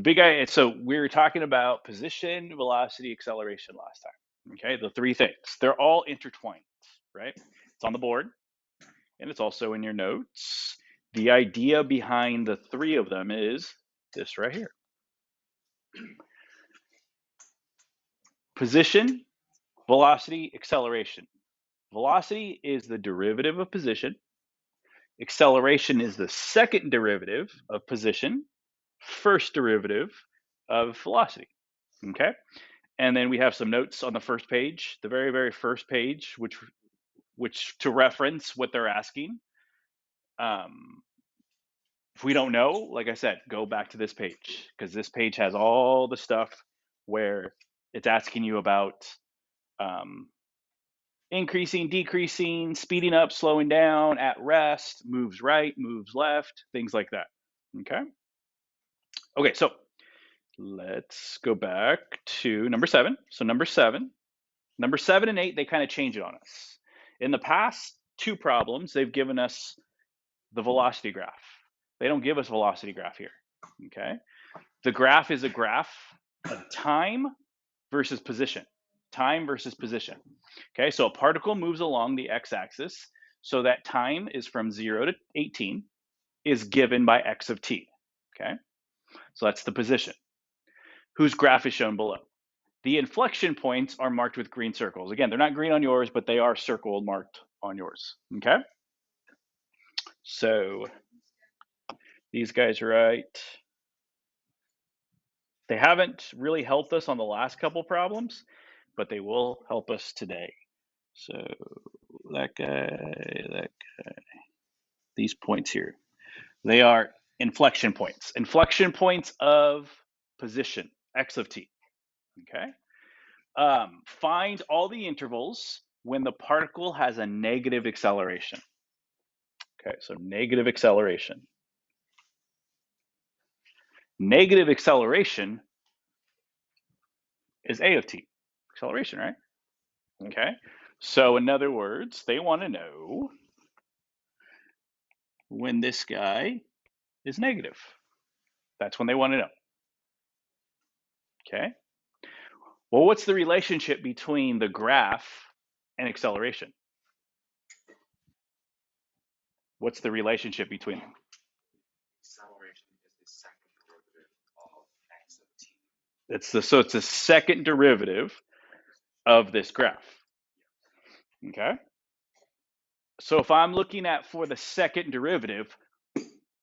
big idea, so we were talking about position, velocity, acceleration last time. Okay, the three things. They're all intertwined, right? It's on the board and it's also in your notes. The idea behind the three of them is this right here. Position, velocity, acceleration. Velocity is the derivative of position. Acceleration is the second derivative of position, first derivative of velocity. Okay? And then we have some notes on the first page, the very, very first page, which to reference what they're asking. If we don't know, like I said, go back to this page, because this page has all the stuff where it's asking you about increasing, decreasing, speeding up, slowing down, at rest, moves right, moves left, things like that. Okay. Okay, so let's go back to number 7. So number 7 and 8, they kind of change it on us. In the past 2 problems, they've given us the velocity graph. They don't give us velocity graph here. Okay. The graph is a graph of time versus position. Time versus position. Okay, so a particle moves along the x-axis, so that time is from 0 to 18 is given by x of t. Okay, so that's the position, whose graph is shown below. The inflection points are marked with green circles. Again, they're not green on yours, but they are circled, marked on yours. Okay, so these guys are right. They haven't really helped us on the last couple problems, but they will help us today. So that guy, these points here, they are inflection points of position, x of t. Okay. Find all the intervals when the particle has a negative acceleration. Okay, so negative acceleration. Negative acceleration is a of t, acceleration, right? Okay, so in other words, they want to know when this guy is negative. That's when they want to know. Okay, well, what's the relationship between the graph and acceleration? What's the relationship between them? Acceleration is the second derivative of x of t. So it's the second derivative of this graph. Okay. So if I'm looking at for the second derivative,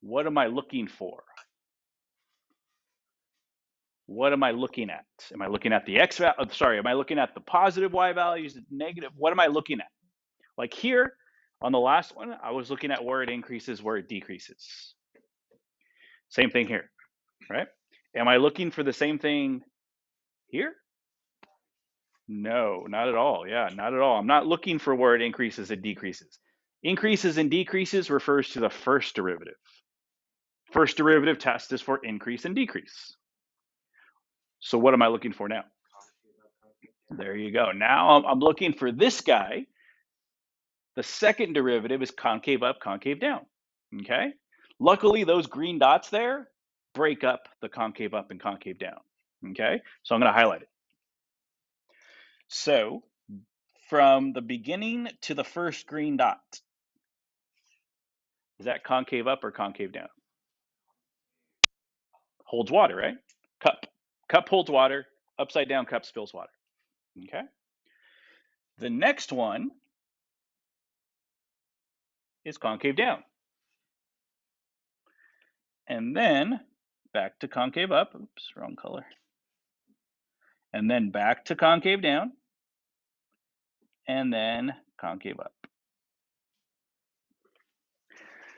what am I looking for? What am I looking at? Am I looking at the x value? Sorry, am I looking at the positive y values, the negative? What am I looking at? Like here on the last one, I was looking at where it increases, where it decreases. Same thing here, right? Am I looking for the same thing here? No, not at all. Yeah, not at all. I'm not looking for where it increases and decreases. Increases and decreases refers to the first derivative. First derivative test is for increase and decrease. So what am I looking for now? There you go. Now I'm looking for this guy. The second derivative is concave up, concave down. Okay. Luckily, those green dots there break up the concave up and concave down. Okay. So I'm going to highlight it. So from the beginning to the first green dot, is that concave up or concave down? Holds water, right? Cup. Cup holds water. Upside down cup spills water. Okay. The next one is concave down. And then back to concave up. Oops, wrong color. And then back to concave down. And then concave up.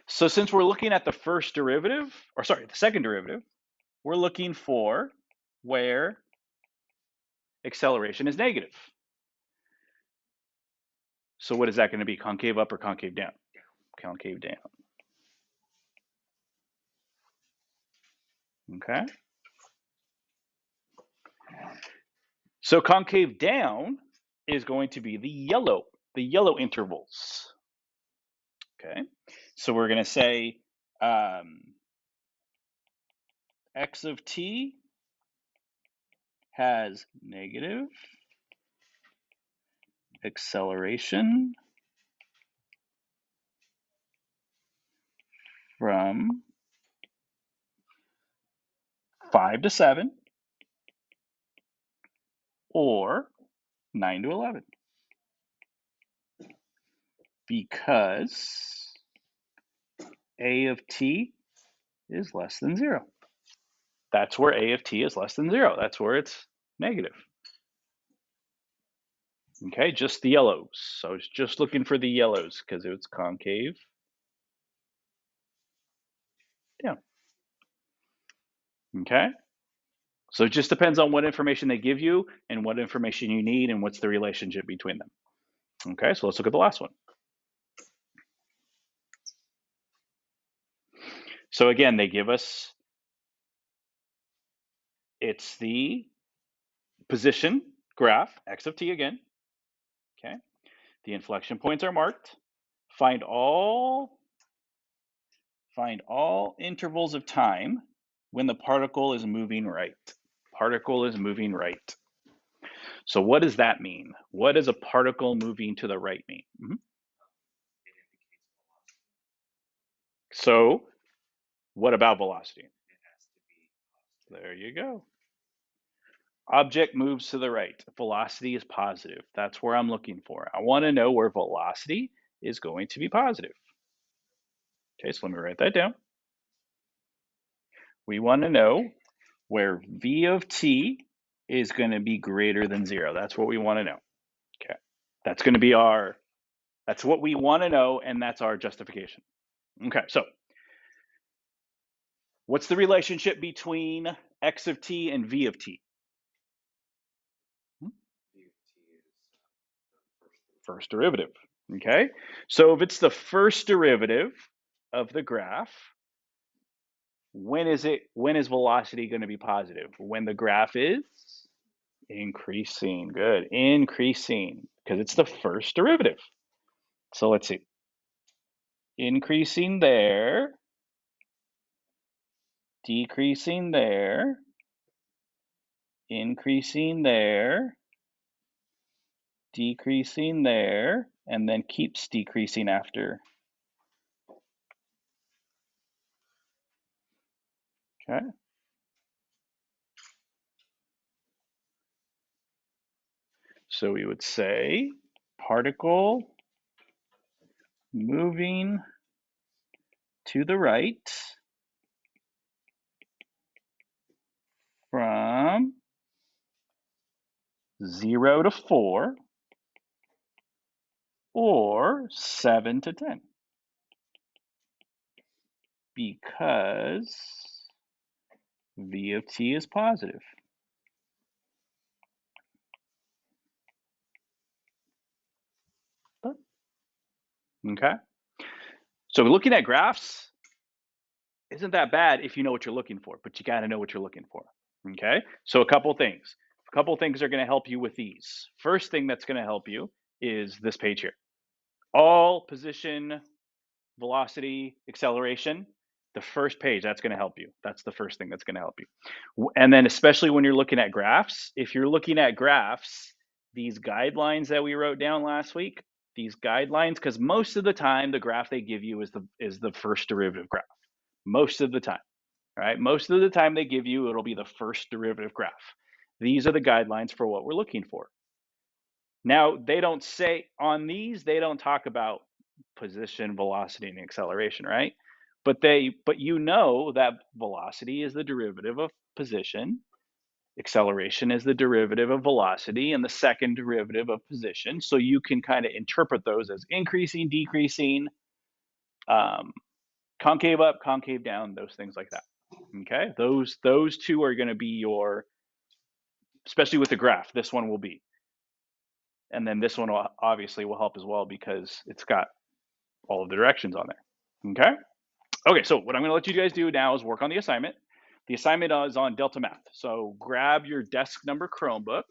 So since we're looking at the first derivative, or sorry, the second derivative, we're looking for where acceleration is negative. So what is that going to be? Concave up or concave down? Concave down. Okay. So concave down is going to be the yellow intervals. Okay. So we're going to say x of t has negative acceleration from 5 to 7 or 9 to 11 because a of t is less than 0. That's where a of t is less than 0. That's where it's negative. Okay, just the yellows. So I was just looking for the yellows because it's concave down. Okay, so it just depends on what information they give you and what information you need and what's the relationship between them. Okay, so let's look at the last one. So again, they give us, it's the position graph, x of t again. Okay, the inflection points are marked. Find all intervals of time when the particle is moving right. Particle is moving right. So what does that mean? What does a particle moving to the right mean? So what about velocity? There you go. Object moves to the right. Velocity is positive. That's where I'm looking for. I want to know where velocity is going to be positive. Okay, so let me write that down. We want to know where v of t is going to be greater than 0. That's what we want to know. Okay, that's going to be that's what we want to know, and that's our justification. Okay, so what's the relationship between x of t and v of t? First derivative. Okay, so if it's the first derivative of the graph, when is velocity going to be positive? When the graph is increasing. Good, increasing, because it's the first derivative. So let's see. Increasing there, decreasing there, increasing there, decreasing there, and then keeps decreasing after. Okay. So we would say particle moving to the right from 0 to 4 or 7 to 10 because v of t is positive. Okay. So looking at graphs isn't that bad if you know what you're looking for, but you got to know what you're looking for. Okay. So a couple things are going to help you with these. First thing that's going to help you is this page here. All position, velocity, acceleration, the first page, that's going to help you. That's the first thing that's going to help you. And then especially when you're looking at graphs, if you're looking at graphs, these guidelines that we wrote down last week, these guidelines, because most of the time the graph they give you is the first derivative graph. Most of the time, right? Most of the time they give you, it'll be the first derivative graph. These are the guidelines for what we're looking for. Now, they don't say on these, they don't talk about position, velocity, and acceleration, right? But you know that velocity is the derivative of position, acceleration is the derivative of velocity, and the second derivative of position. So you can kind of interpret those as increasing, decreasing, concave up, concave down, those things like that. Okay, those two are going to be your, especially with the graph, this one will be. And then this one will, obviously will help as well because it's got all of the directions on there. Okay. Okay, so what I'm going to let you guys do now is work on the assignment. The assignment is on Delta Math. So grab your desk number Chromebook